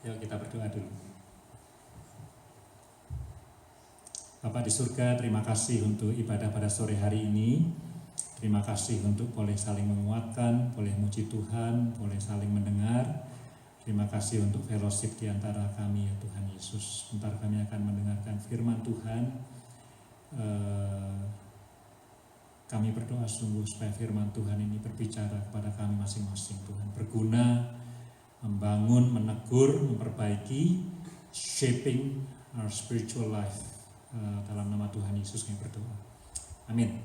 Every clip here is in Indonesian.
Yuk kita berdoa dulu. Bapa di surga, terima kasih untuk ibadah pada sore hari ini. Terima kasih untuk boleh saling menguatkan, boleh muji Tuhan, boleh saling mendengar. Terima kasih untuk fellowship di antara kami ya Tuhan Yesus. Sebentar kami akan mendengarkan firman Tuhan. Kami berdoa sungguh supaya firman Tuhan ini berbicara kepada kami masing-masing Tuhan. Berguna, membangun, menegur, memperbaiki, shaping our spiritual life. Dalam nama Tuhan Yesus kami berdoa. Amin.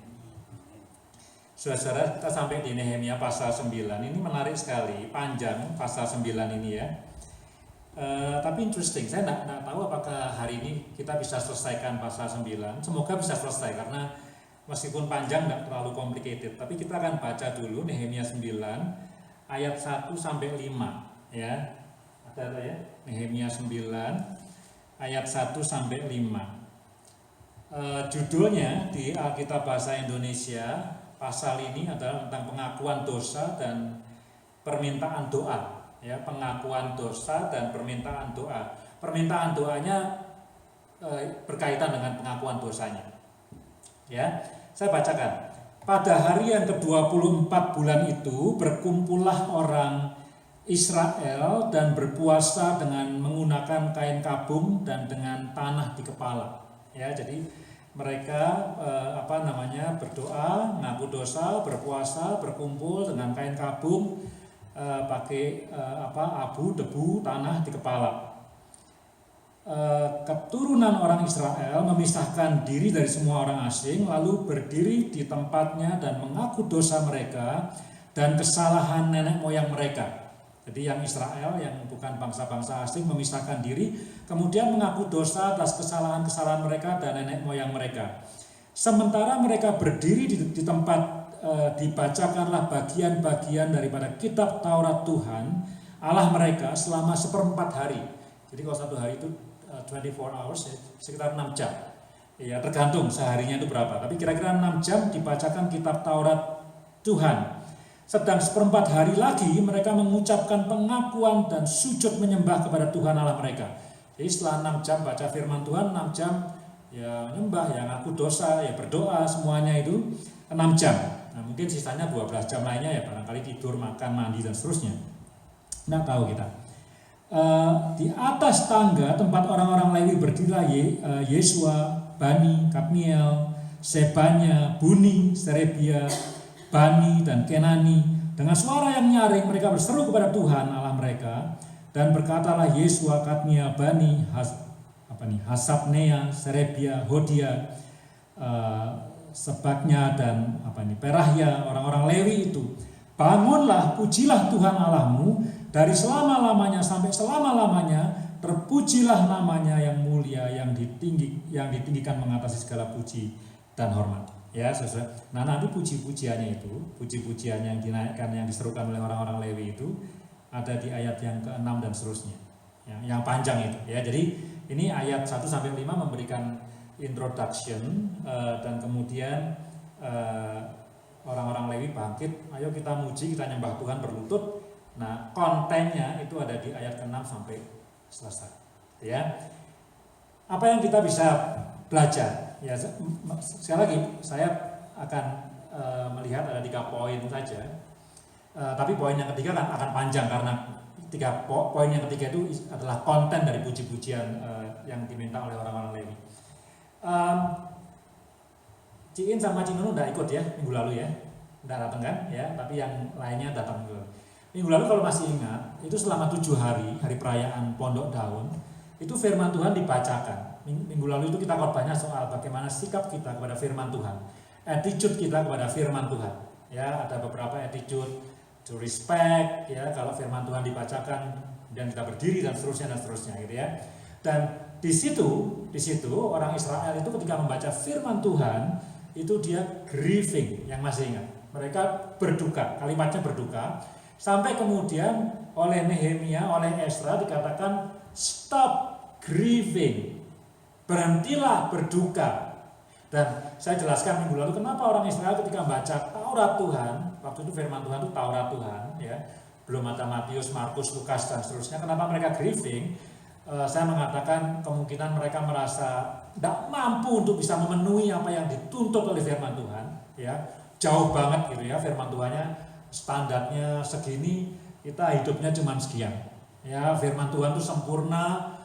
Saudara-saudara, kita sampai di Nehemia pasal 9. Ini menarik sekali, panjang pasal 9 ini ya. Tapi interesting, saya tidak tahu apakah hari ini kita bisa selesaikan pasal 9. Semoga bisa selesai karena meskipun panjang tidak terlalu complicated. Tapi kita akan baca dulu Nehemia 9 ayat 1 sampai 5 ya. Ada ya? Nehemia 9 ayat 1 sampai 5. Judulnya di Alkitab Bahasa Indonesia pasal ini adalah tentang pengakuan dosa dan permintaan doa. Ya, pengakuan dosa dan permintaan doa. Permintaan doanya berkaitan dengan pengakuan dosanya. Ya, saya bacakan. Pada hari yang ke-24 bulan itu berkumpullah orang Israel dan berpuasa dengan menggunakan kain kabung dan dengan tanah di kepala. Ya, jadi mereka berdoa, ngaku dosa, berpuasa, berkumpul dengan kain kabung, pakai abu, debu, tanah di kepala. Keturunan orang Israel memisahkan diri dari semua orang asing, lalu berdiri di tempatnya dan mengaku dosa mereka dan kesalahan nenek moyang mereka. Jadi yang Israel, yang bukan bangsa-bangsa asing, memisahkan diri, kemudian mengaku dosa atas kesalahan-kesalahan mereka dan nenek moyang mereka. Sementara mereka berdiri di tempat, dibacakanlah bagian-bagian daripada kitab Taurat Tuhan, Allah mereka selama 1/4 hari. Jadi kalau satu hari itu 24 hours, sekitar 6 jam. Ya, tergantung seharinya itu berapa. Tapi kira-kira 6 jam dibacakan kitab Taurat Tuhan. Sedang 1/4 hari lagi mereka mengucapkan pengakuan dan sujud menyembah kepada Tuhan Allah mereka. Jadi setelah 6 jam baca firman Tuhan, 6 jam ya menyembah, ya ngaku dosa, ya berdoa, semuanya itu 6 jam. Nah mungkin sisanya 12 jam lainnya ya barangkali tidur, makan, mandi dan seterusnya. Nggak tahu kita. Di atas tangga tempat orang-orang Lewi berdirilah Yesua, Bani, Kadmiel, Sebanya, Buni, Serebia, Bani dan Kenani. Dengan suara yang nyaring mereka berseru kepada Tuhan Allah mereka, dan berkatalah Yesua, Kadmiel, Bani, Hasabnea, Serebia, Hodia, Sebaknya dan Perahya, orang-orang Lewi itu, bangunlah, pujilah Tuhan Allahmu dari selama-lamanya sampai selama-lamanya, terpujilah namanya yang mulia, yang ditinggikan mengatasi segala puji dan hormat. Ya, saudara. Nah nanti puji-pujiannya itu, puji-pujian yang dinaikkan, yang diserukan oleh orang-orang Lewi itu ada di ayat yang ke-6 dan seterusnya. Ya, yang panjang itu. Ya, jadi ini ayat 1 sampai 5 memberikan introduction dan kemudian orang-orang Lewi bangkit, ayo kita muji, kita nyembah Tuhan berlutut. Nah, kontennya itu ada di ayat ke-6 sampai selesai. Ya. Apa yang kita bisa belajar? Ya, sekali lagi saya akan melihat ada 3 poin saja. Tapi poin yang ketiga akan panjang karena poin yang ketiga itu adalah konten dari puji-pujian yang diminta oleh orang-orang Lewi. Ciin sama Cinunu udah ikut ya minggu lalu ya, udah datang kan ya, tapi yang lainnya datang minggu lalu. Minggu lalu kalau masih ingat, itu selama 7 hari perayaan Pondok Daun, itu firman Tuhan dibacakan. Minggu lalu itu kita khotbahnya soal bagaimana sikap kita kepada firman Tuhan, attitude kita kepada firman Tuhan. Ya, ada beberapa attitude, to respect, ya kalau firman Tuhan dibacakan dan kita berdiri dan seterusnya gitu ya. Dan di situ orang Israel itu ketika membaca firman Tuhan itu dia grieving, yang masih ingat. Mereka berduka, kalimatnya berduka, sampai kemudian oleh Nehemia, oleh Ezra dikatakan stop grieving. Berhentilah berduka. Dan saya jelaskan minggu lalu kenapa orang Israel ketika membaca Taurat Tuhan, waktu itu firman Tuhan itu Taurat Tuhan, ya, belum ada Matius, Markus, Lukas dan seterusnya. Kenapa mereka grieving? Saya mengatakan kemungkinan mereka merasa tidak mampu untuk bisa memenuhi apa yang dituntut oleh firman Tuhan, ya. Jauh banget gitu ya, firman Tuhannya standarnya segini, kita hidupnya cuma sekian. Ya, firman Tuhan itu sempurna,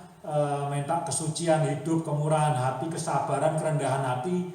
minta kesucian hidup, kemurahan hati, kesabaran, kerendahan hati,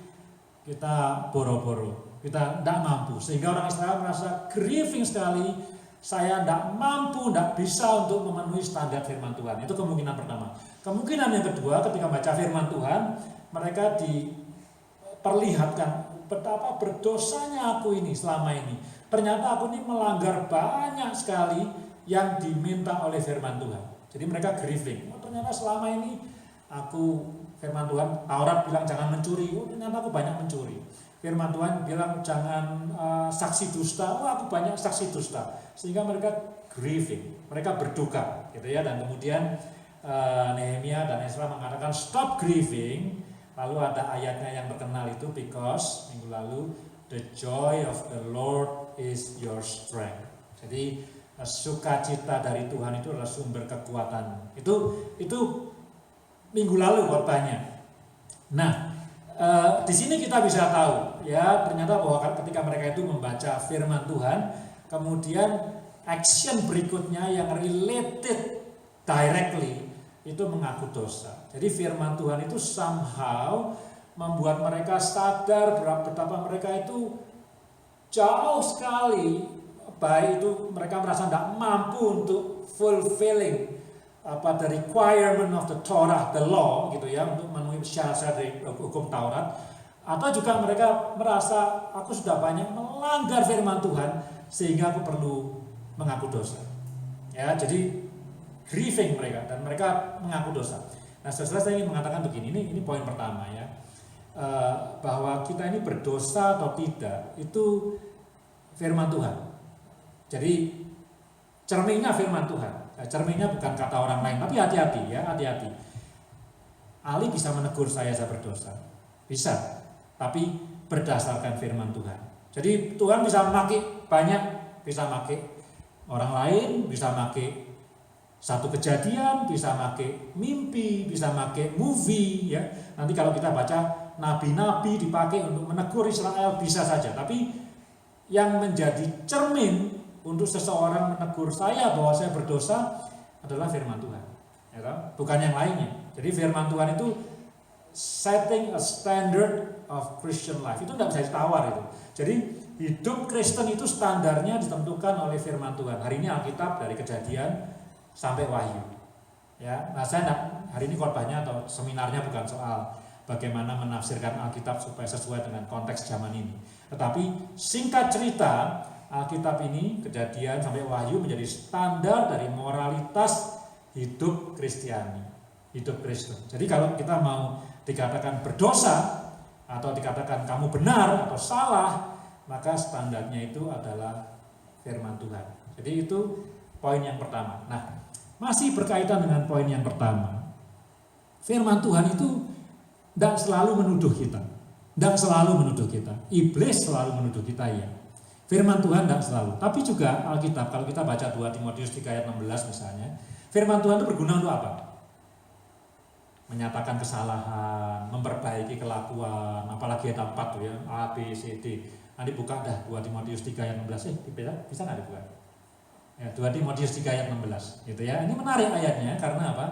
kita boro-boro, kita tidak mampu. Sehingga orang Israel merasa grieving sekali, saya tidak mampu, tidak bisa untuk memenuhi standar firman Tuhan. Itu kemungkinan pertama. Kemungkinan yang kedua, ketika baca firman Tuhan, mereka diperlihatkan betapa berdosanya aku ini selama ini. Ternyata aku ini melanggar banyak sekali yang diminta oleh firman Tuhan. Jadi mereka grieving. Oh, ternyata selama ini aku, firman Tuhan, Taurat bilang jangan mencuri. Oh, ternyata aku banyak mencuri. Firman Tuhan bilang jangan saksi dusta. Oh, aku banyak saksi dusta. Sehingga mereka grieving, mereka berduka, gitu ya. Dan kemudian Nehemia dan Ezra mengatakan stop grieving. Lalu ada ayatnya yang terkenal itu, because minggu lalu, the joy of the Lord is your strength. Jadi sukacita dari Tuhan itu adalah sumber kekuatan. Itu minggu lalu khotbahnya. Nah, di sini kita bisa tahu ya, ternyata bahwa ketika mereka itu membaca firman Tuhan, kemudian action berikutnya yang related directly itu mengaku dosa. Jadi firman Tuhan itu somehow membuat mereka sadar betapa mereka itu jauh sekali, baik itu mereka merasa tidak mampu untuk fulfilling the requirement of the Torah, the law gitu ya, untuk memenuhi syarat-syarat dari hukum Taurat, atau juga mereka merasa aku sudah banyak melanggar firman Tuhan sehingga aku perlu mengaku dosa. Ya, jadi grieving mereka dan mereka mengaku dosa. Nah, setelah saya ingin mengatakan begini, ini poin pertama ya, bahwa kita ini berdosa atau tidak itu firman Tuhan. Jadi cerminnya firman Tuhan. Cerminnya bukan kata orang lain, tapi hati-hati ya, hati-hati. Ali bisa menegur saya berdosa, bisa, tapi berdasarkan firman Tuhan. Jadi Tuhan bisa memakai banyak, bisa memakai orang lain, bisa memakai satu kejadian, bisa pakai mimpi, bisa pakai movie ya. Nanti kalau kita baca nabi-nabi dipakai untuk menegur Israel bisa saja, tapi yang menjadi cermin untuk seseorang menegur saya bahwa saya berdosa adalah firman Tuhan, ya kan? Bukan yang lainnya. Jadi firman Tuhan itu setting a standard of Christian life, itu tidak bisa ditawar itu. Jadi hidup Kristen itu standarnya ditentukan oleh firman Tuhan. Hari ini Alkitab dari Kejadian sampai Wahyu. Ya, nah saya hari ini khotbahnya atau seminarnya bukan soal bagaimana menafsirkan Alkitab supaya sesuai dengan konteks zaman ini. Tetapi singkat cerita, Alkitab ini Kejadian sampai Wahyu menjadi standar dari moralitas hidup Kristiani, hidup Kristen. Jadi kalau kita mau dikatakan berdosa atau dikatakan kamu benar atau salah, maka standarnya itu adalah firman Tuhan. Jadi itu poin yang pertama. Nah, masih berkaitan dengan poin yang pertama. Firman Tuhan itu tidak selalu menuduh kita. Tidak selalu menuduh kita. Iblis selalu menuduh kita ya. Firman Tuhan tidak selalu. Tapi juga Alkitab, kalau kita baca 2 Timotius 3 ayat 16 misalnya, firman Tuhan itu berguna untuk apa? Menyatakan kesalahan, memperbaiki kelakuan, apalagi ayat 4 tuh ya, A, B, C, D. Nanti buka dah 2 Timotius 3 ayat 16. Bisa nggak dibuka? Ya, 2 Timotius 3 ayat 16 gitu ya. Ini menarik ayatnya karena apa?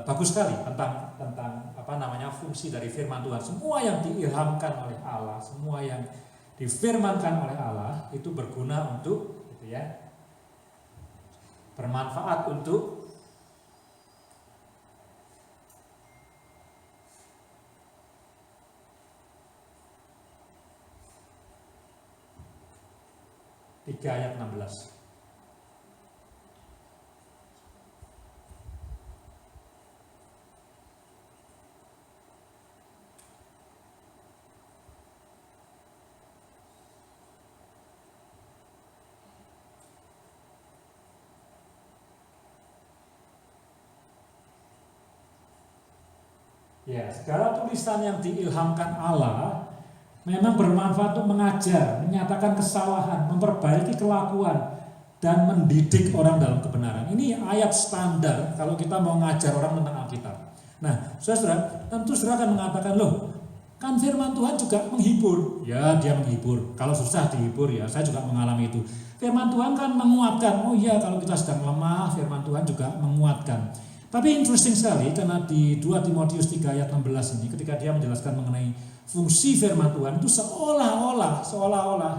Bagus sekali tentang fungsi dari firman Tuhan. Semua yang diilhamkan oleh Allah, semua yang difirmankan oleh Allah itu berguna untuk gitu ya. Bermanfaat untuk ayat 16. Ya, segala tulisan yang diilhamkan Allah Memang bermanfaat untuk mengajar, menyatakan kesalahan, memperbaiki kelakuan, dan mendidik orang dalam kebenaran. Ini ayat standar kalau kita mau ngajar orang tentang Alkitab. Nah, saudara, tentu saudara akan mengatakan, loh, kan firman Tuhan juga menghibur. Ya, dia menghibur. Kalau susah dihibur, ya saya juga mengalami itu. Firman Tuhan kan menguatkan. Oh iya, kalau kita sedang lemah, firman Tuhan juga menguatkan. Tapi interesting sekali, karena di 2 Timotius 3 ayat 16 ini, ketika dia menjelaskan mengenai fungsi firman Tuhan, itu seolah-olah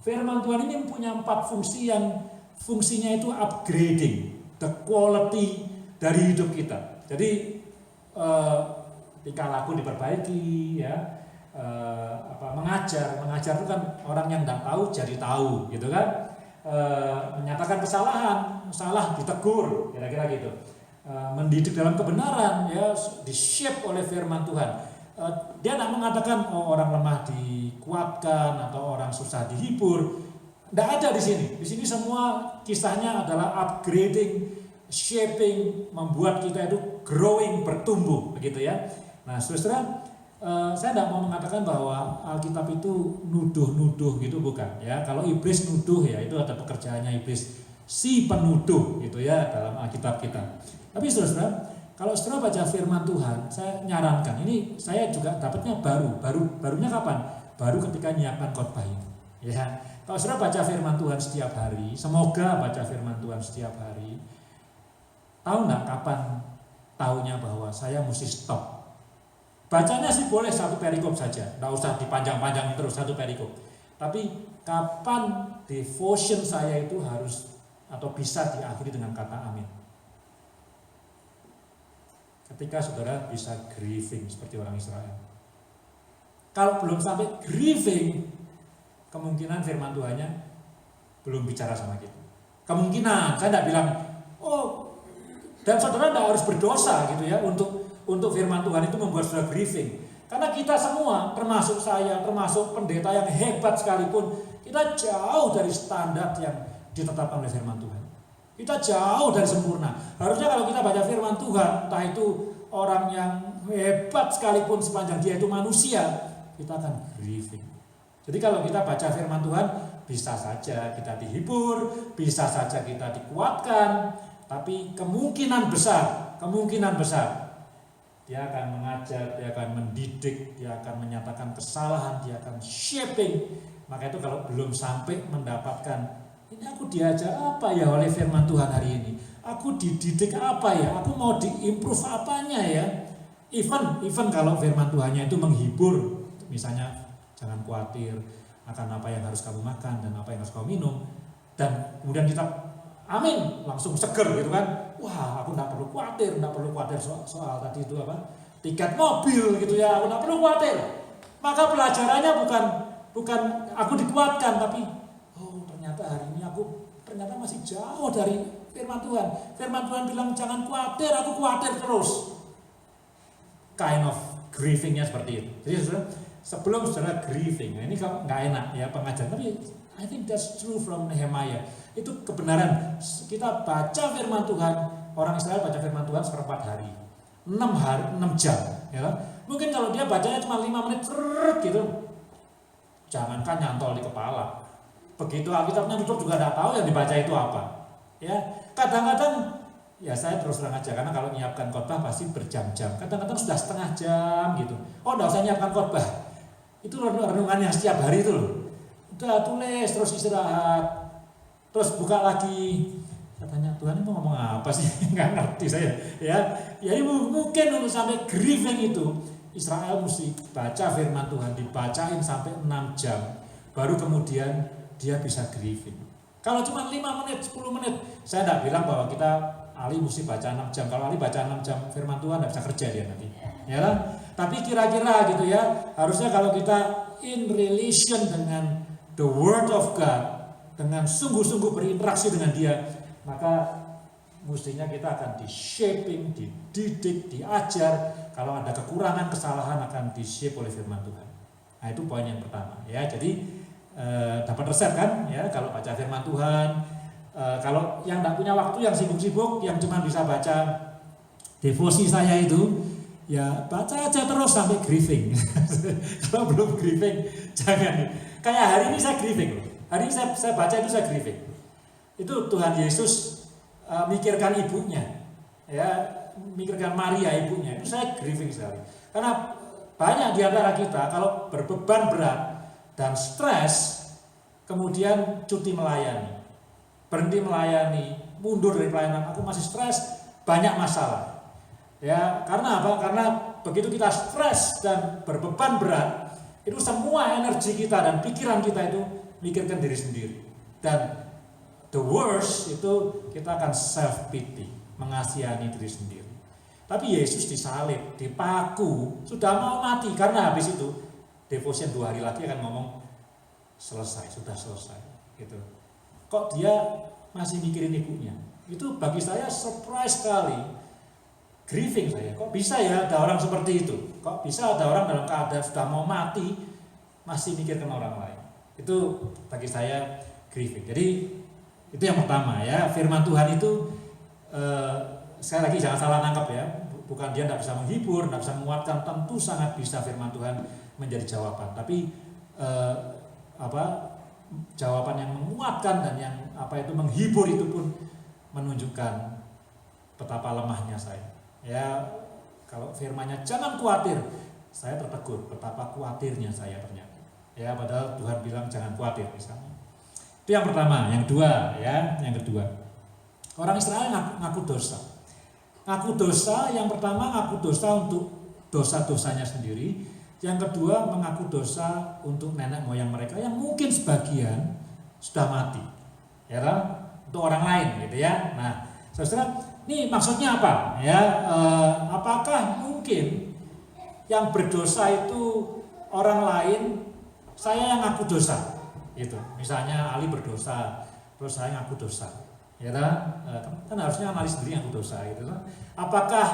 firman Tuhan ini punya 4 fungsi yang fungsinya itu upgrading the quality dari hidup kita. Jadi tingkah laku diperbaiki, ya, mengajar itu kan orang yang tidak tahu jadi tahu, gitu kan. Menyatakan kesalahan, salah ditegur, kira-kira gitu. Mendidik dalam kebenaran, ya, di-shape oleh firman Tuhan. Dia tidak mengatakan orang lemah dikuatkan atau orang susah dihibur. Tidak ada di sini. Di sini semua kisahnya adalah upgrading, shaping, membuat kita itu growing, bertumbuh, begitu ya. Nah, saudara, saya tidak mau mengatakan bahwa Alkitab itu nuduh-nuduh gitu, bukan ya. Kalau iblis nuduh, ya itu ada pekerjaannya iblis, si penuduh gitu ya dalam Alkitab kita. Tapi saudara, kalau saudara baca firman Tuhan, saya nyarankan, ini saya juga dapatnya barunya kapan? Baru ketika nyiapkan khotbah ini, ya. Kalau saudara baca firman Tuhan setiap hari, semoga baca firman Tuhan setiap hari, tahu nggak kapan tahunya bahwa saya mesti stop? Bacanya sih boleh 1 perikop saja, nggak usah dipanjang-panjang terus 1 perikop. Tapi kapan devotion saya itu harus atau bisa diakhiri dengan kata amin? Ketika saudara bisa grieving seperti orang Israel. Kalau belum sampai grieving, kemungkinan firman Tuhannya belum bicara sama kita. Kemungkinan, saya tidak bilang, dan saudara tidak harus berdosa gitu ya untuk firman Tuhan itu membuat saudara grieving. Karena kita semua, termasuk saya, termasuk pendeta yang hebat sekalipun, kita jauh dari standar yang ditetapkan oleh firman Tuhan. Kita jauh dari sempurna. Harusnya kalau kita baca firman Tuhan, entah itu orang yang hebat sekalipun sepanjang dia itu manusia, kita akan grieving. Jadi kalau kita baca firman Tuhan, bisa saja kita dihibur, bisa saja kita dikuatkan, tapi kemungkinan besar dia akan mengajar, dia akan mendidik, dia akan menyatakan kesalahan, dia akan shaping. Maka itu kalau belum sampai mendapatkan, ini aku diajar apa ya oleh firman Tuhan hari ini? Aku dididik apa ya? Aku mau diimprove apanya ya? Even kalau firman Tuhannya itu menghibur, misalnya jangan khawatir akan apa yang harus kamu makan dan apa yang harus kamu minum, dan kemudian kita amin, langsung seger gitu kan. Wah, aku tidak perlu khawatir soal tadi itu apa? Tiket mobil gitu ya, aku tidak perlu khawatir. Maka pelajarannya bukan aku dikuatkan, tapi ternyata hari ini aku ternyata masih jauh dari firman Tuhan. Firman Tuhan bilang jangan khawatir, aku khawatir terus. Kind of grievingnya seperti itu. Jadi sebelum saudara grieving, ini kalau nggak enak ya pengajaran, tapi I think that's true from Nehemiah. Itu kebenaran. Kita baca firman Tuhan, orang Israel baca firman Tuhan seperempat hari, 6 jam. Ya. Mungkin kalau dia bacanya cuma 5 menit, gitu, jangankan nyantol di kepala. Begitu Alkitabnya tutup juga tidak tahu yang dibaca itu apa. Ya, kadang-kadang ya saya terus terang aja, karena kalau menyiapkan khotbah pasti berjam-jam. Kadang-kadang sudah setengah jam gitu. Tidak usah nyiapkan khotbah. Itu renungannya setiap hari itu loh. Udah tulis terus istirahat, terus buka lagi. Katanya Tuhan itu ngomong apa sih? Nggak ngerti saya. Ya, jadi mungkin untuk sampai grieving itu Israel mesti baca firman Tuhan, dibacain sampai 6 jam, baru kemudian dia bisa grieving. Kalau cuma 5 menit, 10 menit, saya tidak bilang bahwa Ali mesti baca 6 jam. Kalau Ali baca 6 jam firman Tuhan, tidak bisa kerja dia nanti. Ya kan? Tapi kira-kira gitu ya, harusnya kalau kita in relation dengan the word of God, dengan sungguh-sungguh berinteraksi dengan dia, maka mestinya kita akan di-shaping, dididik, diajar. Kalau ada kekurangan, kesalahan akan di-shape oleh firman Tuhan. Nah, itu poin yang pertama ya. Jadi dapat resep kan ya kalau baca firman Tuhan. Kalau yang tidak punya waktu, yang sibuk-sibuk, yang cuma bisa baca devosi saya itu, ya baca aja terus sampai grieving. Kalau belum grieving jangan. Kayak hari ini saya grieving loh. Hari ini saya baca itu saya grieving. Itu Tuhan Yesus mikirkan ibunya, ya, mikirkan Maria ibunya. Itu saya grieving sekali. Karena banyak di antara kita kalau berbeban berat dan stres, kemudian cuti melayani, berhenti melayani, mundur dari pelayanan, aku masih stres, banyak masalah. Ya, karena apa? Karena begitu kita stres dan berbeban berat, itu semua energi kita dan pikiran kita itu mikirkan diri sendiri. Dan the worst itu kita akan self pity, mengasihani diri sendiri. Tapi Yesus disalib, dipaku, sudah mau mati karena habis itu devotion 2 hari lagi akan ngomong selesai, sudah selesai gitu. Kok dia masih mikirin ibunya? Itu bagi saya surprise sekali. Grieving saya, kok bisa ya ada orang seperti itu? Kok bisa ada orang dalam keadaan sudah mau mati masih mikirkan orang lain? Itu bagi saya grieving. Jadi itu yang pertama ya, firman Tuhan itu sekali lagi jangan salah nangkap ya. Bukan dia tidak bisa menghibur, tidak bisa menguatkan, tentu sangat bisa firman Tuhan menjadi jawaban. Tapi jawaban yang menguatkan dan yang menghibur itu pun menunjukkan betapa lemahnya saya. Ya, kalau firman-Nya jangan khawatir, saya tertegur betapa khawatirnya saya ternyata. Ya, padahal Tuhan bilang jangan khawatir misalnya. Itu yang pertama, yang kedua ya, yang kedua. Orang Israel ngaku dosa. Ngaku dosa, yang pertama ngaku dosa untuk dosa-dosanya sendiri. Yang kedua mengaku dosa untuk nenek moyang mereka yang mungkin sebagian sudah mati. Ya kan? Untuk orang lain gitu ya. Nah, saudara, ini maksudnya apa? Ya, apakah mungkin yang berdosa itu orang lain, saya yang ngaku dosa? Gitu. Misalnya Ali berdosa, terus saya ngaku dosa. Ya kan? Kan harusnya analis sendiri ngaku dosa gitu kan. Apakah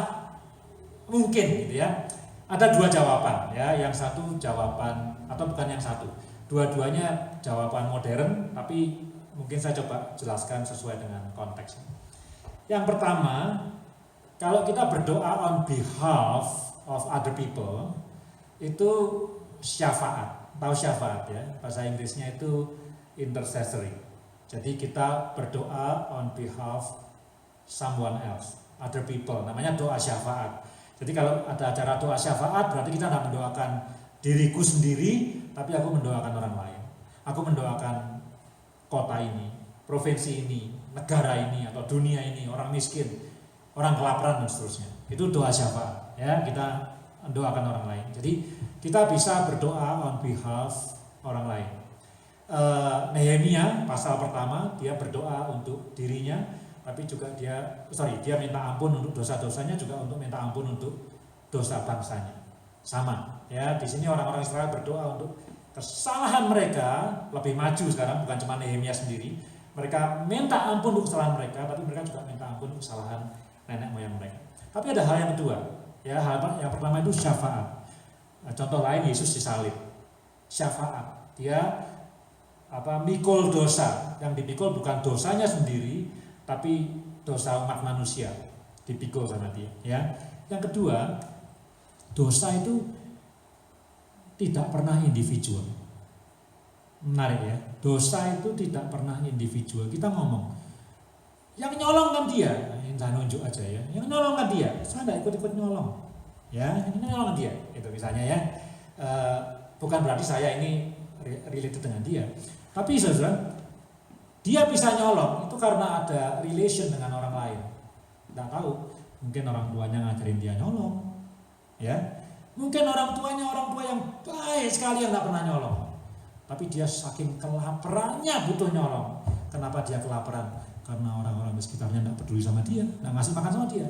mungkin gitu ya? Ada 2 jawaban ya, yang satu jawaban atau bukan yang satu. Dua-duanya jawaban modern, tapi mungkin saya coba jelaskan sesuai dengan konteks. Yang pertama, kalau kita berdoa on behalf of other people, itu syafaat. Tahu syafaat ya? Bahasa Inggrisnya itu intercessory. Jadi kita berdoa on behalf someone else, other people. Namanya doa syafaat. Jadi kalau ada acara doa syafaat, berarti kita tidak mendoakan diriku sendiri, tapi aku mendoakan orang lain. Aku mendoakan kota ini, provinsi ini, negara ini, atau dunia ini, orang miskin, orang kelaparan dan seterusnya. Itu doa syafaat, ya, kita mendoakan orang lain. Jadi kita bisa berdoa on behalf orang lain. Nehemia pasal pertama dia berdoa untuk dirinya, tapi juga dia minta ampun untuk dosa-dosanya, juga untuk minta ampun untuk dosa bangsanya. Sama, ya, di sini orang-orang Israel berdoa untuk kesalahan mereka, lebih maju sekarang, bukan cuma Nehemia sendiri. Mereka minta ampun untuk kesalahan mereka, tapi mereka juga minta ampun untuk kesalahan nenek moyang mereka. Tapi ada hal yang kedua, ya, hal yang pertama itu syafaat. Contoh lain, Yesus disalib, syafaat. Dia mikul dosa, yang dipikul bukan dosanya sendiri, tapi dosa umat manusia dipikul sama dia. Ya. Yang kedua, dosa itu tidak pernah individual. Menarik ya, dosa itu tidak pernah individual. Kita ngomong, yang nyolong kan dia, saya nunjuk aja ya, yang nyolong kan dia, saya tidak ikut-ikut nyolong. Ya, yang nyolong kan dia, itu misalnya ya. Bukan berarti saya ini related dengan dia, tapi saudara, dia bisa nyolong itu karena ada relation dengan orang lain. Tidak tahu, mungkin orang tuanya ngajarin dia nyolong, ya. Mungkin orang tuanya orang tua yang baik sekali yang tidak pernah nyolong. Tapi dia saking kelaparannya butuh nyolong. Kenapa dia kelaparan? Karena orang-orang di sekitarnya tidak peduli sama dia, tidak ngasih makan sama dia.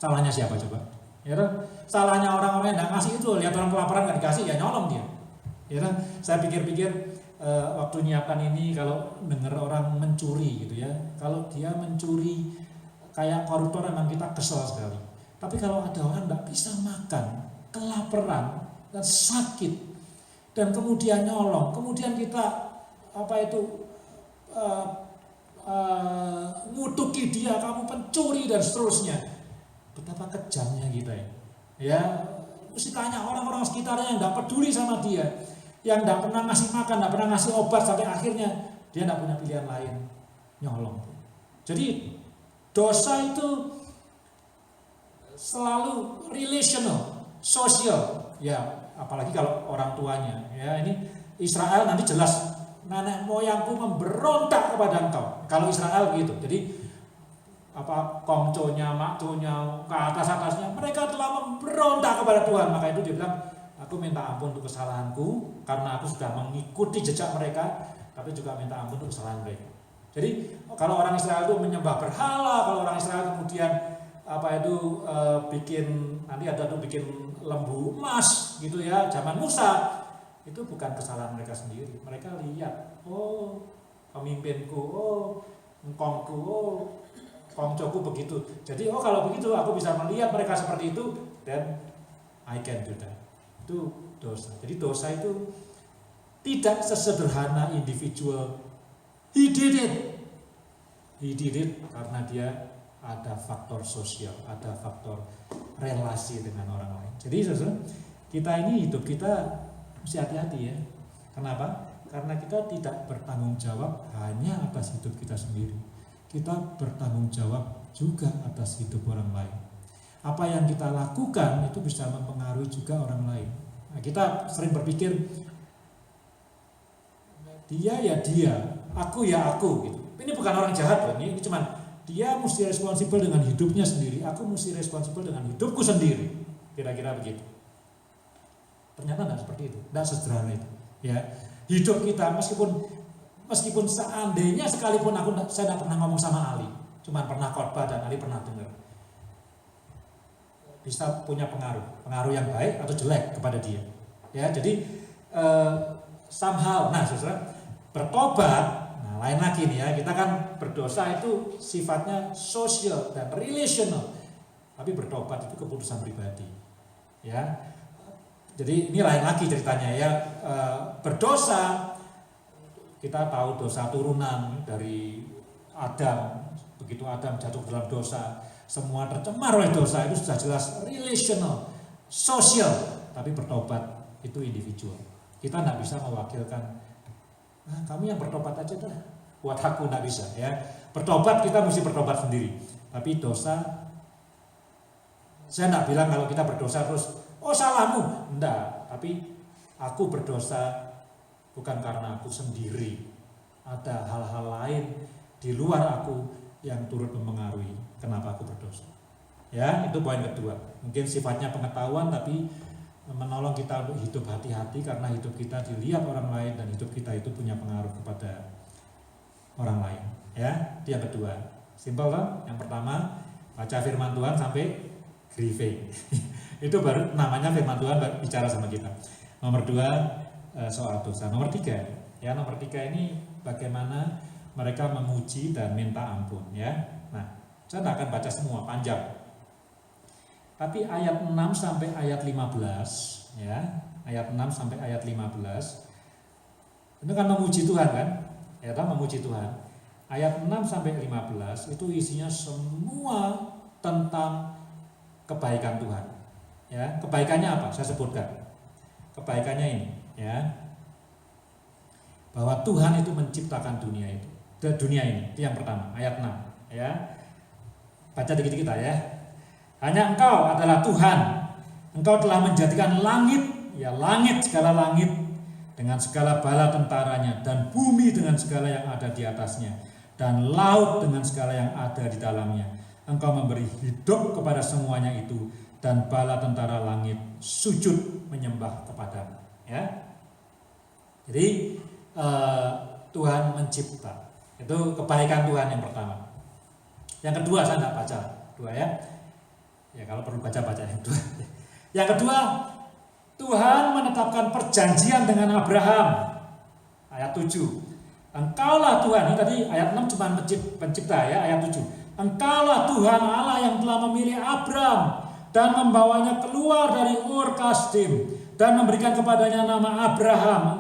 Salahnya siapa coba? Ya, salahnya orang-orang yang tidak ngasih itu, lihat orang kelaparan nggak dikasih, ya nyolong dia. Ya, saya pikir-pikir waktu nyiapkan ini, kalau dengar orang mencuri gitu ya, kalau dia mencuri kayak koruptor memang kita kesel sekali. Tapi kalau ada orang tidak bisa makan, kelaparan dan sakit, dan kemudian nyolong, kemudian kita ngutuki dia, kamu pencuri dan seterusnya. Betapa kejamnya kita ya. Ya, Mesti tanya orang-orang sekitarnya yang tidak peduli sama dia, yang tidak pernah ngasih makan, tidak pernah ngasih obat, sampai akhirnya dia tidak punya pilihan lain, nyolong. Jadi dosa itu selalu relational, sosial, ya apalagi kalau orang tuanya. Ya ini Israel nanti jelas, nenek moyangku memberontak kepada engkau. Kalau Israel gitu, jadi kongconya, makconya, ke atasnya, mereka telah memberontak kepada Tuhan. Maka itu dia bilang, aku minta ampun untuk kesalahanku, karena aku sudah mengikuti jejak mereka, tapi juga minta ampun untuk kesalahan mereka. Jadi kalau orang Israel itu menyembah berhala, kalau orang Israel kemudian bikin, nanti ada tuh bikin lembu emas gitu ya, zaman Musa, itu bukan kesalahan mereka sendiri. Mereka lihat, oh pemimpinku, oh engkongku, oh kongcoku begitu. Jadi kalau begitu aku bisa melihat mereka seperti itu, then I can do that. Itu dosa. Jadi dosa itu tidak sesederhana individual. He did it karena dia ada faktor sosial, ada faktor relasi dengan orang lain. Jadi saudara, kita ini hidup kita mesti hati-hati ya. Kenapa? Karena kita tidak bertanggung jawab hanya atas hidup kita sendiri. Kita bertanggung jawab juga atas hidup orang lain. Apa yang kita lakukan itu bisa mempengaruhi juga orang lain. Nah, kita sering berpikir, dia ya dia, aku ya aku gitu. Ini bukan orang jahat loh, ini cuman dia mesti responsibel dengan hidupnya sendiri, aku mesti responsibel dengan hidupku sendiri. Kira-kira begitu. Ternyata tidak seperti itu, tidak sederhana itu. Ya, hidup kita meskipun seandainya sekalipun saya tidak pernah ngomong sama Ali, cuma pernah khotbah dan Ali pernah dengar, bisa punya pengaruh yang baik atau jelek kepada dia. Ya, jadi somehow, saudara, bertobat, lain lagi nih ya, kita kan berdosa itu sifatnya sosial dan relational, tapi bertobat itu keputusan pribadi. Ya, jadi ini lain lagi ceritanya ya, berdosa. Kita tahu dosa turunan dari Adam. Begitu Adam jatuh dalam dosa, semua tercemar oleh dosa, itu sudah jelas relational, sosial. Tapi bertobat itu individual. Kita tidak bisa mewakilkan, kamu yang bertobat aja dah, buat aku tidak bisa ya. Bertobat kita mesti bertobat sendiri. Tapi dosa, saya tidak bilang kalau kita berdosa terus, oh salahmu, enggak. Tapi aku berdosa bukan karena aku sendiri, ada hal-hal lain di luar aku yang turut mempengaruhi kenapa aku berdosa. Ya, itu poin kedua. Mungkin sifatnya pengetahuan, tapi menolong kita untuk hidup hati-hati, karena hidup kita dilihat orang lain dan hidup kita itu punya pengaruh kepada orang lain. Ya, itu yang kedua. Simpel kan? Yang pertama, baca firman Tuhan sampai grieving. Itu baru namanya firman Tuhan bicara sama kita. Nomor dua, soal dosa. Nomor tiga ini bagaimana mereka memuji dan minta ampun ya. Nah, saya tidak akan baca semua, panjang. Tapi ayat 6 sampai ayat 15 ya, ayat 6 sampai ayat 15 itu kan memuji Tuhan kan? Ya, memuji Tuhan. Ayat 6 sampai 15 itu isinya semua tentang kebaikan Tuhan. Ya, kebaikannya apa? Saya sebutkan. Kebaikannya ini ya, bahwa Tuhan itu menciptakan dunia ini, itu yang pertama, ayat 6 ya. Baca dikit-dikit ya. Hanya Engkau adalah Tuhan, Engkau telah menjadikan langit, ya langit, segala langit dengan segala bala tentaranya, dan bumi dengan segala yang ada di atasnya, dan laut dengan segala yang ada di dalamnya. Engkau memberi hidup kepada semuanya itu, dan bala tentara langit sujud menyembah kepadamu. Ya, jadi Tuhan mencipta, itu kebaikan Tuhan yang pertama. Yang kedua saya tidak baca dua ya. Ya kalau perlu baca yang kedua. Yang kedua, Tuhan menetapkan perjanjian dengan Abraham. Ayat 7. Engkaulah Tuhan, ini tadi ayat 6 cuma pencipta ya, ayat 7. Engkaulah Tuhan Allah yang telah memilih Abraham dan membawanya keluar dari Ur Kasdim dan memberikan kepadanya nama Abraham.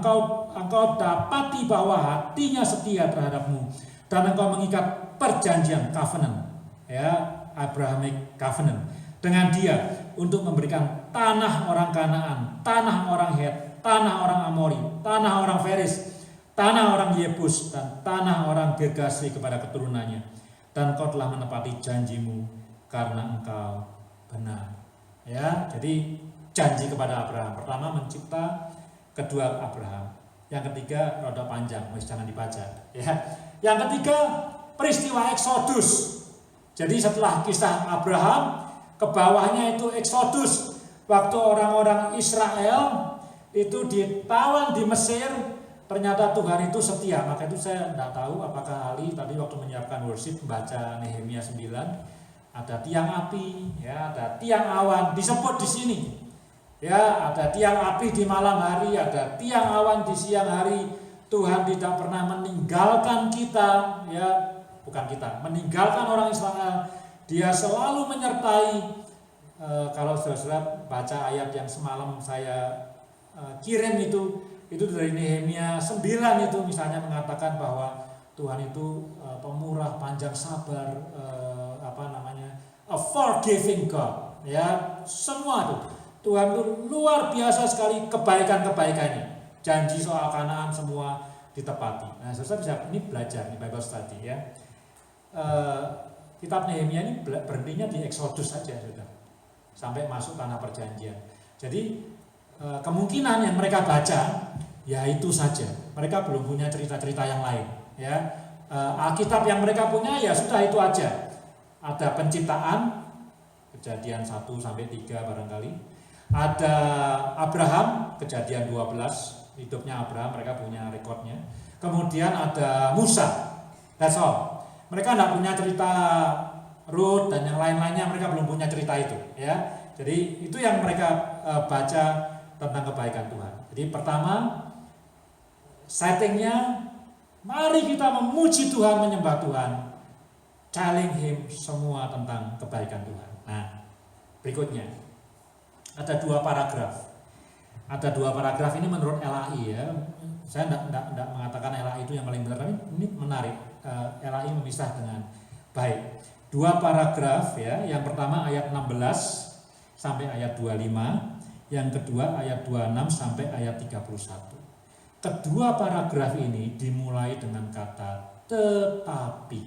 Engkau dapati bahwa hatinya setia terhadapmu dan engkau mengikat perjanjian covenant ya, Abrahamic covenant dengan dia untuk memberikan tanah orang Kanaan, tanah orang Het, tanah orang Amori, tanah orang Feris, tanah orang Yebus, dan tanah orang Gergasi kepada keturunannya. Dan kau telah menepati janjimu karena engkau benar. Ya, jadi janji kepada Abraham. Pertama mencipta, kedua Abraham. Yang ketiga roda panjang, jangan dibaca. Ya. Yang ketiga peristiwa Eksodus. Jadi setelah kisah Abraham, ke bawahnya itu Eksodus. Waktu orang-orang Israel itu ditawan di Mesir, ternyata Tuhan itu setia. Maka itu saya tidak tahu apakah Ali tadi waktu menyiapkan worship membaca Nehemia 9, ada tiang api, ya, ada tiang awan disebut di sini. Ya, ada tiang api di malam hari, ada tiang awan di siang hari. Tuhan tidak pernah meninggalkan kita, ya, bukan kita, meninggalkan orang Israel. Dia selalu menyertai. Kalau saudara baca ayat yang semalam saya kirim itu dari Nehemia 9 itu misalnya mengatakan bahwa Tuhan itu pemurah, panjang sabar, a forgiving God, ya, semua itu. Tuhan itu luar biasa sekali kebaikan-kebaikannya. Janji soal Kanaan semua ditepati. Nah, saudara bisa ini belajar di Bible study, ya. Kitab Nehemia ini berhentinya di Eksodus saja, saudara, sampai masuk tanah perjanjian. Jadi kemungkinan yang mereka baca ya itu saja. Mereka belum punya cerita-cerita yang lain, ya. Alkitab yang mereka punya ya sudah itu aja. Ada penciptaan, Kejadian 1 sampai 3 barangkali. Ada Abraham, Kejadian 12, hidupnya Abraham, mereka punya rekodnya. Kemudian ada Musa, that's all. Mereka tidak punya cerita Rut dan yang lain-lainnya, mereka belum punya cerita itu, ya. Jadi itu yang mereka baca tentang kebaikan Tuhan. Jadi pertama settingnya, mari kita memuji Tuhan, menyembah Tuhan, telling Him semua tentang kebaikan Tuhan. Nah, berikutnya ada dua paragraf. Ada dua paragraf ini menurut LAI, ya. Saya tidak mengatakan LAI itu yang paling benar, tapi ini menarik. LAI memisah dengan baik. Dua paragraf, ya. Yang pertama ayat 16 sampai ayat 25, yang kedua ayat 26 sampai ayat 31. Kedua paragraf ini dimulai dengan kata tetapi.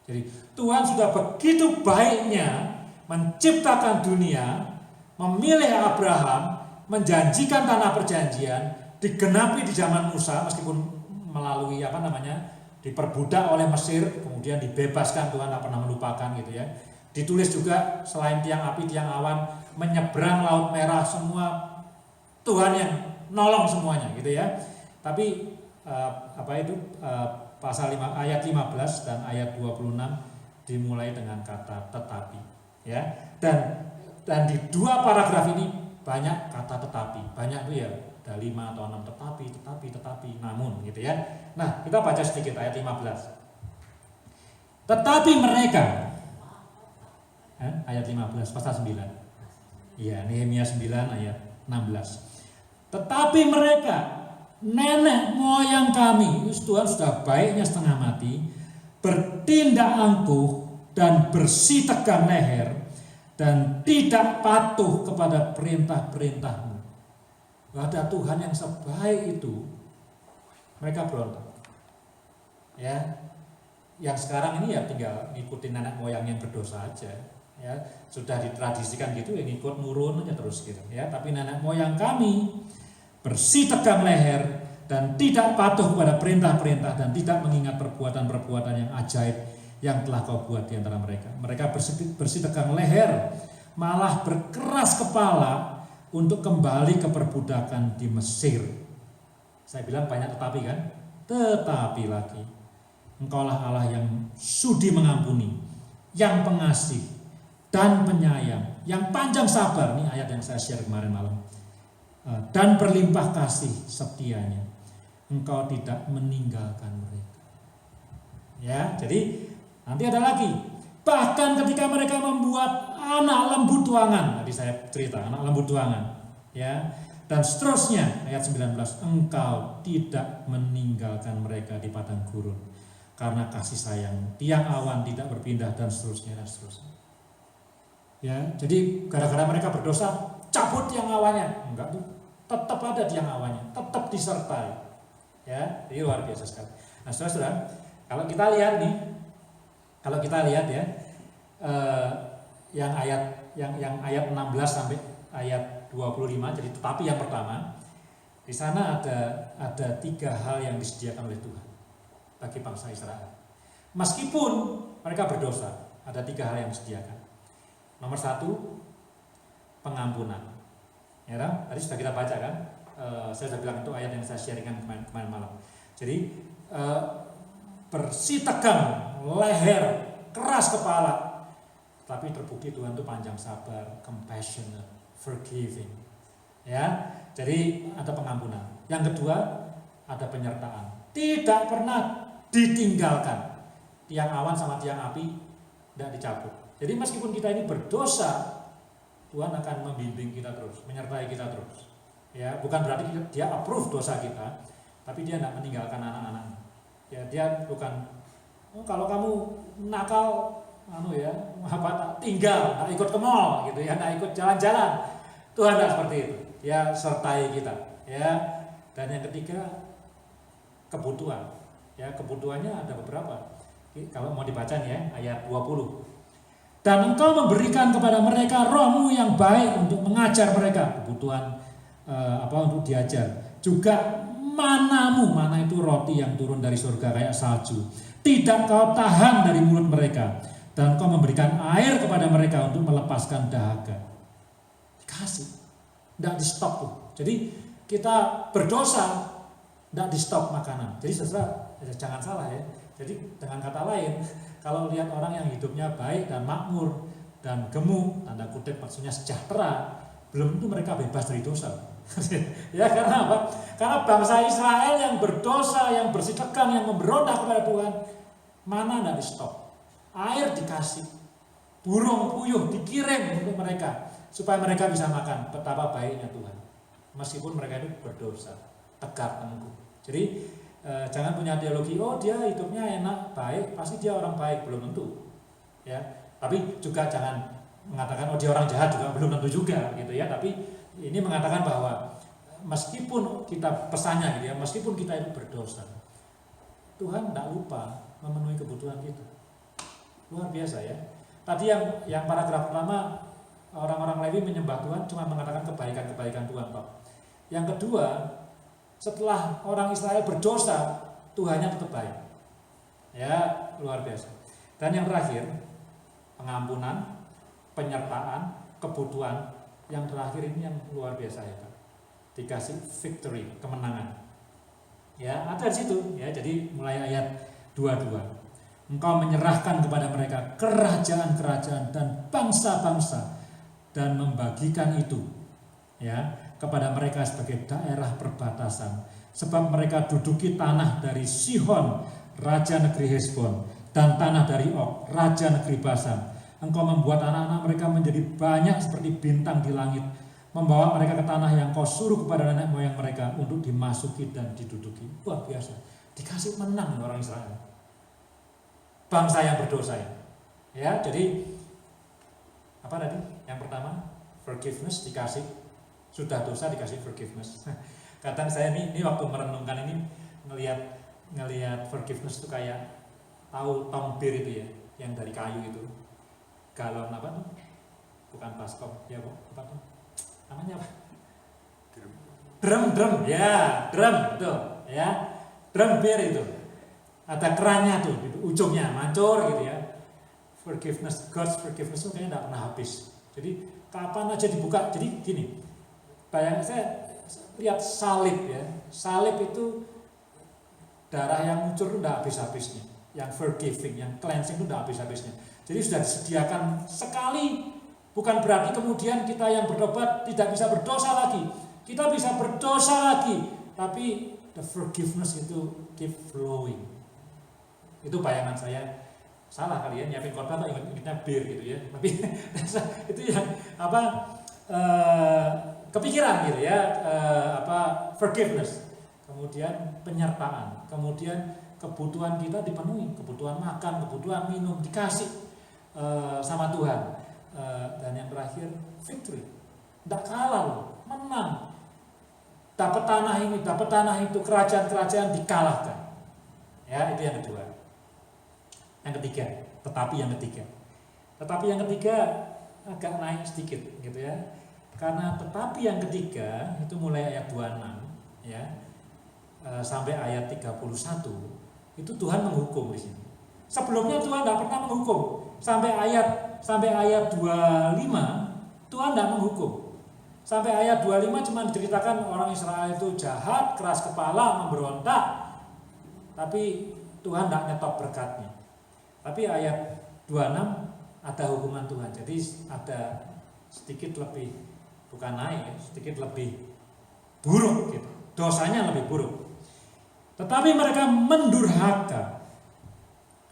Jadi Tuhan sudah begitu baiknya menciptakan dunia, memilih Abraham, menjanjikan tanah perjanjian, digenapi di zaman Musa meskipun melalui diperbudak oleh Mesir, kemudian dibebaskan, Tuhan tak pernah melupakan gitu ya. Ditulis juga selain tiang api, tiang awan, menyeberang Laut Merah, semua Tuhan yang nolong semuanya gitu ya. Tapi pasal 5, ayat 15 dan ayat 26 dimulai dengan kata tetapi, ya. Dan di dua paragraf ini banyak kata tetapi, banyak tuh ya, ada 5 atau 6 tetapi, namun gitu ya. Nah, kita baca sedikit ayat 15. Tetapi mereka, ayat 15 pasal 9. Iya, Nehemia 9 ayat 16. Tetapi mereka, nenek moyang kami, Tuhan sudah baiknya setengah mati, bertindak angkuh dan bersih tegang leher, dan tidak patuh kepada perintah-perintahmu. Ada Tuhan yang sebaik itu, mereka berontak. Ya, yang sekarang ini ya tinggal ngikutin nenek moyang yang berdosa aja. Ya, sudah ditradisikan gitu, ya ngikut nurun aja terus gitu. Ya, tapi nenek moyang kami bersih tegang leher dan tidak patuh kepada perintah-perintah dan tidak mengingat perbuatan-perbuatan yang ajaib yang telah kau buat di antara mereka. Mereka bersih tegang leher, malah berkeras kepala untuk kembali ke perbudakan di Mesir. Saya bilang banyak tetapi kan? Tetapi lagi, Engkaulah Allah yang sudi mengampuni, yang pengasih dan penyayang, yang panjang sabar. Ini ayat yang saya share kemarin malam. Dan berlimpah kasih setianya. Engkau tidak meninggalkan mereka. Ya, jadi nanti ada lagi. Bahkan ketika mereka membuat anak lembu tuangan, tadi saya cerita anak lembu tuangan, ya, dan seterusnya ayat 19, engkau tidak meninggalkan mereka di padang gurun karena kasih sayang, tiang awan tidak berpindah, dan seterusnya dan seterusnya. Ya, jadi gara-gara mereka berdosa cabut tiang awannya. Enggak tuh. Tetap ada tiang awannya, tetap disertai. Ya, ini luar biasa sekali. Nah, saudara-saudara, kalau kita lihat ya, yang ayat 16 sampai ayat 25, jadi tetapi yang pertama, di sana ada 3 hal yang disediakan oleh Tuhan bagi bangsa Israel. Meskipun mereka berdosa, ada 3 hal yang disediakan. Nomor 1, pengampunan. Ya, tadi sudah kita baca kan? Saya sudah bilang itu ayat yang saya sharingkan kemarin malam. Jadi bersih tegang, leher, keras kepala, tapi terbukti Tuhan itu panjang sabar, compassionate, forgiving. Ya, jadi ada pengampunan. Yang kedua, ada penyertaan. Tidak pernah ditinggalkan. Tiang awan sama tiang api tidak dicabut. Jadi meskipun kita ini berdosa, Tuhan akan membimbing kita terus, menyertai kita terus. Ya, bukan berarti dia approve dosa kita, tapi dia tidak meninggalkan anak-anaknya. Ya, dia bukan kalau kamu nakal, tinggal, tak ikut ke mall, gitu ya, tak ikut jalan-jalan. Tuhan tidak seperti itu. Dia sertai kita. Ya, dan yang ketiga, kebutuhan. Ya, kebutuhannya ada beberapa. Kalau mau dibaca nih ya, ayat 20. Dan engkau memberikan kepada mereka rohmu yang baik untuk mengajar mereka kebutuhan untuk diajar. Juga manamu, mana itu roti yang turun dari surga kayak salju, tidak kau tahan dari mulut mereka. Dan kau memberikan air kepada mereka untuk melepaskan dahaga. Dikasih, tidak di stop tuh. Jadi kita berdosa, tidak di stop makanan. Jadi saudara, jangan salah ya. Jadi dengan kata lain, kalau lihat orang yang hidupnya baik dan makmur dan gemuk, tanda kutip maksudnya sejahtera, belum tentu mereka bebas dari dosa. Ya, karena apa? Karena bangsa Israel yang berdosa, yang bersih tegang, yang memberontak kepada Tuhan, mana tidak di stop. Air dikasih, burung puyuh dikirim untuk mereka, supaya mereka bisa makan. Betapa baiknya Tuhan. Meskipun mereka itu berdosa, tegak tengguh. Jadi jangan punya teologi, oh dia hidupnya enak, baik, pasti dia orang baik, belum tentu. Ya, tapi juga jangan mengatakan oh dia orang jahat juga belum tentu juga, gitu ya. Tapi ini mengatakan bahwa meskipun kita pesannya gitu ya, meskipun kita itu berdosa, Tuhan tidak lupa memenuhi kebutuhan kita. Luar biasa ya. Tadi yang paragraf pertama, orang-orang Lewi menyembah Tuhan cuma mengatakan kebaikan-kebaikan Tuhan, Pak. Yang kedua, setelah orang Israel berdosa, Tuhannya tetap baik. Ya, luar biasa. Dan yang terakhir, pengampunan, penyertaan, kebutuhan. Yang terakhir ini yang luar biasa ya, Pak. Dikasih victory, kemenangan. Ya, ada di situ. Ya, jadi mulai ayat 22. Engkau menyerahkan kepada mereka kerajaan-kerajaan dan bangsa-bangsa dan membagikan itu, ya, kepada mereka sebagai daerah perbatasan, sebab mereka duduki tanah dari Sihon, raja negeri Hesbon, dan tanah dari Og, raja negeri Basan. Engkau membuat anak-anak mereka menjadi banyak seperti bintang di langit, membawa mereka ke tanah yang kau suruh kepada nenek moyang mereka untuk dimasuki dan diduduki. Wah, biasa, dikasih menang orang Israel, bangsa yang berdosa ya. Jadi apa tadi? Yang pertama, forgiveness dikasih. Sudah dosa dikasih forgiveness. Kadang saya ini waktu merenungkan ini ngelihat forgiveness itu kayak tahu tong bir itu ya, yang dari kayu itu. Galon apa tuh? Bukan baskom, ya apa tuh? Namanya apa? Drum, ya, drum betul, ya. Drum bir itu. Ada kerannya tuh di ujungnya, mancur gitu ya. Forgiveness, God's forgiveness itu kayaknya tidak pernah habis. Jadi kapan aja dibuka. Jadi gini, bayangin saya lihat salib ya. Salib itu darah yang muncul itu tidak habis-habisnya. Yang forgiving, yang cleansing itu tidak habis-habisnya. Jadi sudah disediakan sekali. Bukan berarti kemudian kita yang bertobat tidak bisa berdosa lagi. Kita bisa berdosa lagi. Tapi the forgiveness itu keep flowing. Itu bayangan saya. Salah kali ya, nyiapin khotbah kok ingatnya bir gitu ya. Tapi itu yang kepikiran gitu ya, forgiveness, kemudian penyertaan, kemudian kebutuhan kita dipenuhi, kebutuhan makan, kebutuhan minum dikasih sama Tuhan. Dan yang terakhir, victory. Tidak kalah loh, menang. Dapat tanah ini, dapat tanah itu, kerajaan-kerajaan dikalahkan. Ya, itu yang kedua. Yang ketiga, tetapi yang ketiga. Tetapi yang ketiga agak naik sedikit gitu ya. Karena tetapi yang ketiga itu mulai ayat 26 ya. Sampai ayat 31 itu Tuhan menghukum di sini. Sebelumnya Tuhan tidak pernah menghukum. Sampai ayat 25 Tuhan tidak menghukum. Sampai ayat 25 cuma diceritakan orang Israel itu jahat, keras kepala, memberontak. Tapi Tuhan tidak nyetop berkatnya. Tapi ayat 26 ada hukuman Tuhan. Jadi ada sedikit lebih, bukan naik ya, sedikit lebih buruk gitu. Dosanya lebih buruk. Tetapi mereka mendurhaka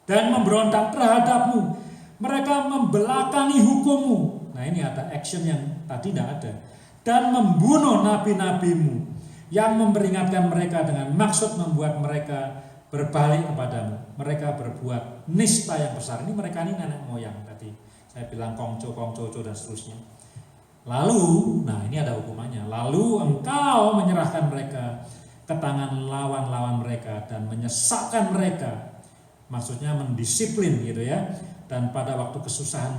dan memberontak terhadapmu. Mereka membelakangi hukummu. Nah ini ada action yang tadi tidak ada. Dan membunuh nabi-nabimu yang memperingatkan mereka dengan maksud membuat mereka berbalik kepadamu. Mereka berbuat nista yang besar. Ini mereka ini nenek moyang tadi. Saya bilang kongco dan seterusnya. Lalu, nah ini ada hukumannya. Lalu engkau menyerahkan mereka ke tangan lawan-lawan mereka dan menyesakkan mereka. Maksudnya mendisiplin gitu ya. Dan pada waktu kesusahan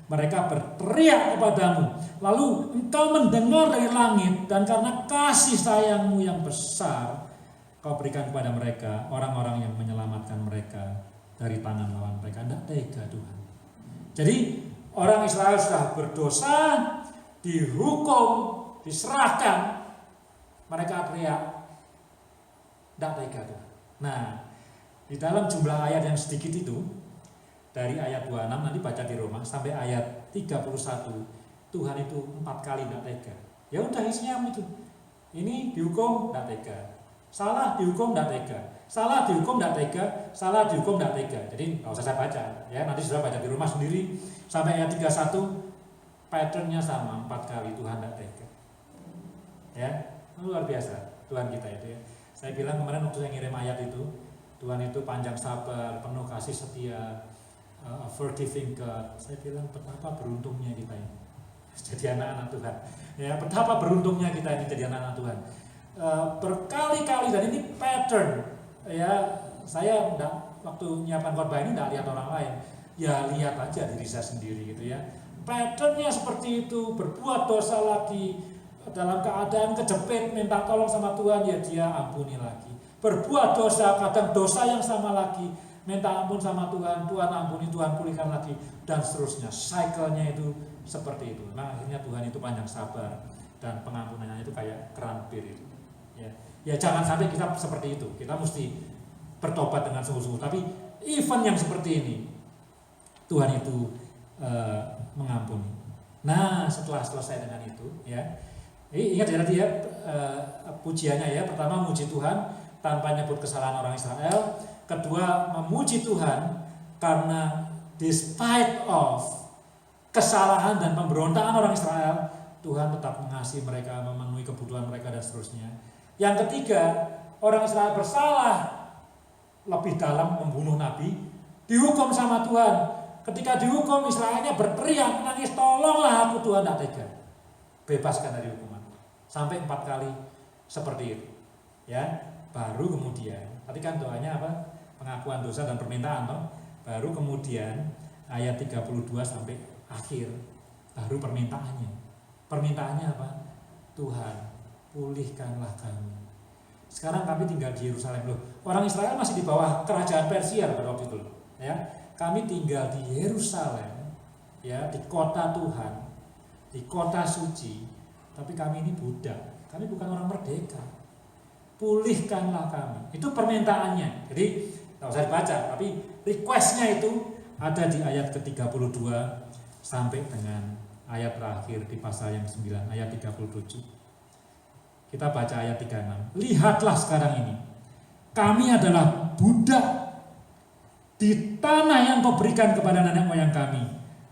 mereka berteriak kepadamu. Lalu engkau mendengar dari langit dan karena kasih sayangmu yang besar kau berikan kepada mereka orang-orang yang menyelamatkan mereka dari tangan lawan mereka. Tidak tega Tuhan. Jadi orang Israel sudah berdosa, dihukum, diserahkan, mereka teriak, tidak tega Tuhan. Nah, di dalam jumlah ayat yang sedikit itu, dari ayat 26 nanti baca di Roma sampai ayat 31, Tuhan itu 4 kali tidak tega. Ya udah isinya itu. Ini dihukum tidak tega. Salah dihukum tidak tega. Salah dihukum tidak tega. Salah dihukum tidak tega. Jadi nggak usah saya baca. Ya nanti sudah baca di rumah sendiri sampai ayat 31. Patternnya sama 4 kali Tuhan tidak tega. Ya luar biasa Tuhan kita itu ya. Saya bilang kemarin waktu saya ngirim ayat itu, Tuhan itu panjang sabar, penuh kasih setia, forgiving God. Saya bilang betapa beruntungnya kita ini jadi anak-anak Tuhan. Ya betapa beruntungnya kita ini jadi anak-anak Tuhan. Berkali-kali dan ini pattern ya. Saya enggak, waktu nyiapkan khotbah ini enggak lihat orang lain, ya lihat aja diri saya sendiri gitu ya. Patternnya seperti itu, berbuat dosa lagi, dalam keadaan kejepit minta tolong sama Tuhan, ya dia ampuni lagi. Berbuat dosa, kadang dosa yang sama lagi, minta ampun sama Tuhan, Tuhan ampuni, Tuhan pulihkan lagi, dan seterusnya. Cycle-nya itu seperti itu. Nah akhirnya Tuhan itu panjang sabar dan pengampunannya itu kayak keran bir itu. Ya jangan sampai kita seperti itu. Kita mesti bertobat dengan sungguh-sungguh. Tapi even yang seperti ini, Tuhan itu mengampuni. Nah setelah selesai dengan itu, ya ingat ya tadi ya pujiannya ya. Pertama muji Tuhan tanpa nyebut kesalahan orang Israel. Kedua memuji Tuhan karena despite of kesalahan dan pemberontakan orang Israel, Tuhan tetap mengasihi mereka, memenuhi kebutuhan mereka dan seterusnya. Yang ketiga, orang Israel bersalah lebih dalam, membunuh nabi, dihukum sama Tuhan. Ketika dihukum, Israelnya berteriak, menangis, tolonglah aku Tuhan, tidak tega, bebaskan dari hukuman. Sampai 4 kali seperti itu. Ya, baru kemudian, tadi kan doanya apa? Pengakuan dosa dan permintaan, toh? Baru kemudian ayat 32 sampai akhir, baru permintaannya. Permintaannya apa? Tuhan, pulihkanlah kami. Sekarang kami tinggal di Yerusalem loh. Orang Israel masih di bawah kerajaan Persia pada waktu itu loh. Ya, kami tinggal di Yerusalem, ya di kota Tuhan, di kota suci. Tapi kami ini budak. Kami bukan orang merdeka. Pulihkanlah kami. Itu permintaannya. Jadi nggak usah dibaca, tapi requestnya itu ada di ayat ke-32 sampai dengan ayat terakhir di pasal yang 9, ayat 37. Kita baca ayat 36. Lihatlah sekarang ini, kami adalah budak di tanah yang kau berikan kepada nenek moyang kami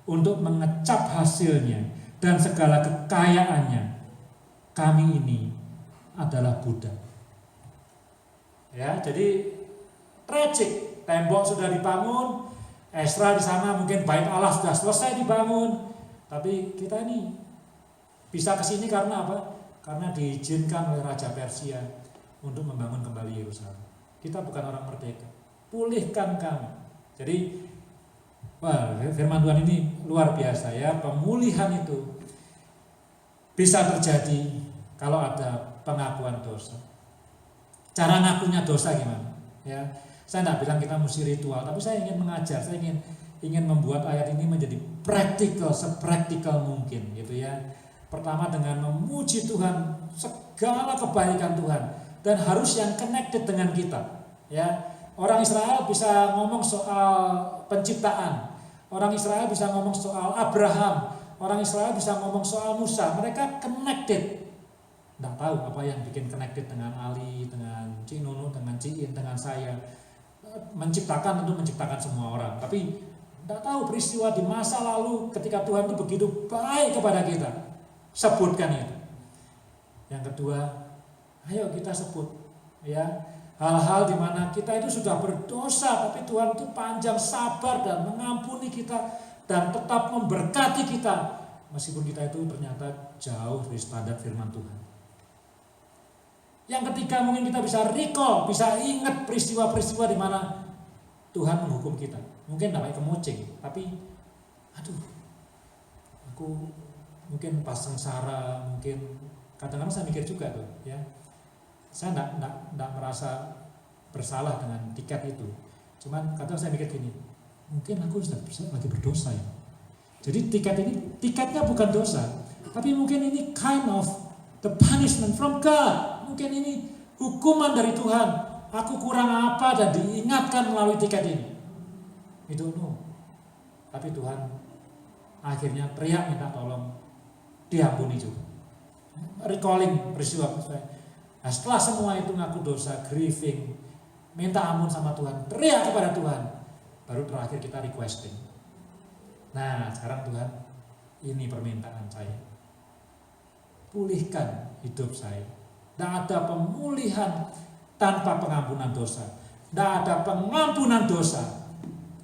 untuk mengecap hasilnya dan segala kekayaannya. Kami ini adalah budak. Ya, jadi tragic. Tembok sudah dibangun, Ezra di sana mungkin bait Allah sudah selesai dibangun, tapi kita ini bisa ke sini karena apa? Karena diizinkan oleh Raja Persia untuk membangun kembali Yerusalem. Kita bukan orang merdeka. Pulihkan kami. Jadi, wah, firman Tuhan ini luar biasa ya. Pemulihan itu bisa terjadi kalau ada pengakuan dosa. Cara ngakunya dosa gimana? Ya, saya tidak bilang kita mesti ritual, tapi saya ingin mengajar, saya ingin membuat ayat ini menjadi praktikal, sepraktikal mungkin, gitu ya. Pertama dengan memuji Tuhan, segala kebaikan Tuhan, dan harus yang connected dengan kita. Ya, orang Israel bisa ngomong soal penciptaan, orang Israel bisa ngomong soal Abraham, orang Israel bisa ngomong soal Musa. Mereka connected. Tidak tahu apa yang bikin connected dengan Ali, dengan Cik Nunu, dengan Cik In, dengan saya. Menciptakan tentu menciptakan semua orang, tapi tidak tahu peristiwa di masa lalu ketika Tuhan itu begitu baik kepada kita. Sebutkan itu. Yang kedua, ayo kita sebut ya hal-hal di mana kita itu sudah berdosa, tapi Tuhan itu panjang sabar dan mengampuni kita dan tetap memberkati kita meskipun kita itu ternyata jauh dari standar firman Tuhan. Yang ketiga, mungkin kita bisa recall, bisa ingat peristiwa-peristiwa di mana Tuhan menghukum kita. Mungkin tidak kayak kemoceng, tapi aduh, aku mungkin pas sengsara, mungkin kadang-kadang saya mikir juga tuh, ya. Saya tidak merasa bersalah dengan tiket itu. Cuman kadang saya mikir gini, mungkin aku lagi berdosa ya. Jadi tiketnya bukan dosa, tapi mungkin ini kind of the punishment from God. Mungkin ini hukuman dari Tuhan. Aku kurang apa dan diingatkan melalui tiket ini. Itu no. Tapi Tuhan akhirnya teriak minta tolong, diampuni juga. Recalling peristiwa. Nah, setelah semua itu ngaku dosa, grieving, minta ampun sama Tuhan, teriak kepada Tuhan, baru terakhir kita requesting. Nah, sekarang Tuhan, ini permintaan saya. Pulihkan hidup saya. Tidak ada pemulihan tanpa pengampunan dosa. Tidak ada pengampunan dosa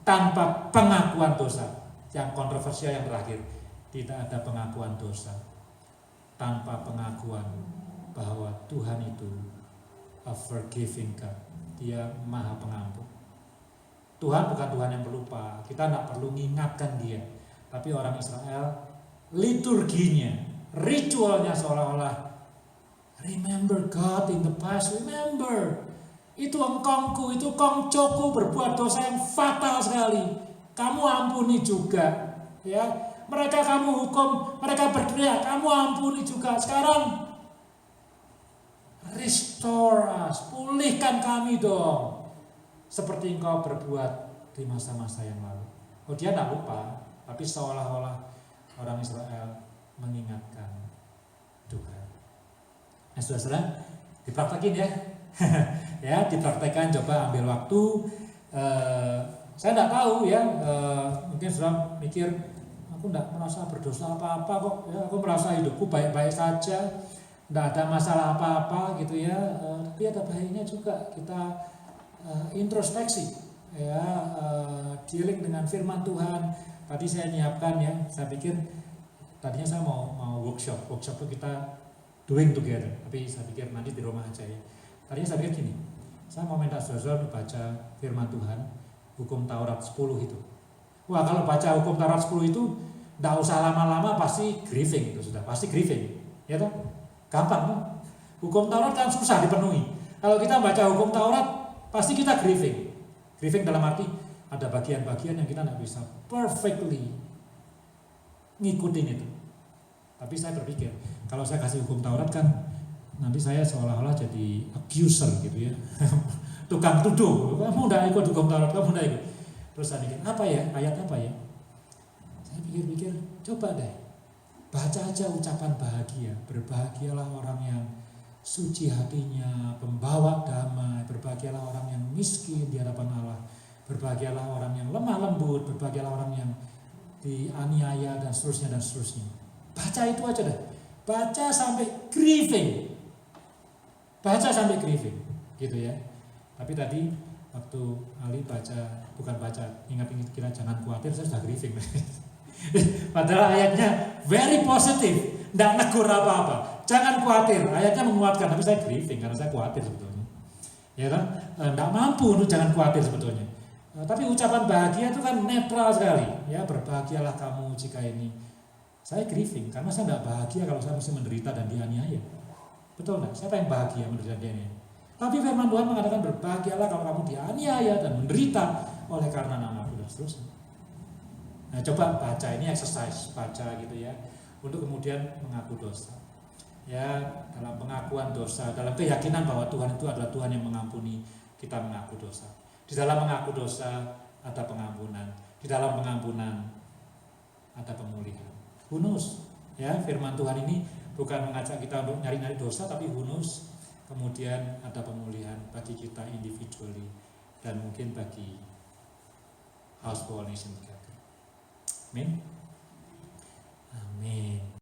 tanpa pengakuan dosa. Yang kontroversial yang terakhir, tidak ada pengakuan dosa tanpa pengakuan bahwa Tuhan itu a forgiving God. Dia maha pengampun. Tuhan bukan Tuhan yang pelupa. Kita tidak perlu mengingatkan dia. Tapi orang Israel, liturginya, ritualnya seolah-olah remember God in the past, remember. Itu engkongku, itu kongcoku berbuat dosa yang fatal sekali. Kamu ampuni juga. Ya, mereka kamu hukum, mereka berteriak, kamu ampuni juga. Sekarang restore us, pulihkan kami dong. Seperti engkau berbuat di masa-masa yang lalu. Oh, dia tidak lupa, tapi seolah-olah orang Israel mengingatkan Tuhan. Nah, saudara, dipraktekin ya. Ya, dipraktekkan, coba ambil waktu. Saya tidak tahu ya, mungkin saudara mikir, aku tidak merasa berdosa apa-apa kok. Ya, aku merasa hidupku baik-baik saja, tidak ada masalah apa-apa gitu ya. Tapi ada baiknya juga kita introspeksi, ya, dealing dengan firman Tuhan. Tadi saya nyiapkan ya, saya pikir tadinya saya mau workshop itu kita doing together, tapi saya pikir nanti di rumah aja ya. Tadinya saya pikir gini, saya mau minta saudara baca firman Tuhan, hukum Taurat 10 itu. Wah, kalau baca hukum Taurat 10 itu tidak usah lama-lama, pasti grieving itu sudah, pasti grieving, ya toh? Gampang kan? Hukum Taurat kan susah dipenuhi. Kalau kita baca hukum Taurat, pasti kita grieving. Grieving dalam arti ada bagian-bagian yang kita tidak bisa perfectly ngikutin itu. Tapi saya berpikir, kalau saya kasih hukum Taurat kan nanti saya seolah-olah jadi accuser gitu ya. Tukang tuduh, kamu tidak ikut hukum Taurat, kamu tidak ikut. Terus saya pikir, apa ya, ayat apa ya? Saya pikir-pikir, coba deh baca aja ucapan bahagia. Berbahagialah orang yang suci hatinya, pembawa damai. Berbahagialah orang yang miskin di hadapan Allah. Berbahagialah orang yang lemah lembut. Berbahagialah orang yang dianiaya dan seterusnya dan seterusnya. Baca itu aja deh. Baca sampai grieving. Baca sampai grieving, gitu ya. Tapi tadi Waktu Ali ingat-ingat kira jangan khawatir, saya sudah grieving. Padahal ayatnya very positif, tidak negur apa-apa. Jangan khawatir, ayatnya menguatkan, tapi saya grieving karena saya khawatir sebetulnya. Ya kan? Tidak mampu untuk jangan khawatir sebetulnya. Tapi ucapan bahagia itu kan netral sekali. Ya, berbahagialah kamu jika ini. Saya grieving karena saya tidak bahagia kalau saya mesti menderita dan dianiaya. Betul nggak? Siapa yang bahagia menderita dan dianiaya? Tapi firman Tuhan mengatakan berbahagialah kalau kamu dianiaya dan menderita oleh karena nama-Ku, dan seterusnya. Nah, coba baca, ini exercise, baca gitu ya, untuk kemudian mengaku dosa. Ya, dalam pengakuan dosa, dalam keyakinan bahwa Tuhan itu adalah Tuhan yang mengampuni, kita mengaku dosa. Di dalam mengaku dosa ada pengampunan, di dalam pengampunan ada pemulihan. Who knows? Ya, firman Tuhan ini bukan mengajak kita untuk nyari-nyari dosa, tapi who knows? Kemudian ada pemulihan bagi kita individually dan mungkin bagi House for All Nations together. Amin. Amin.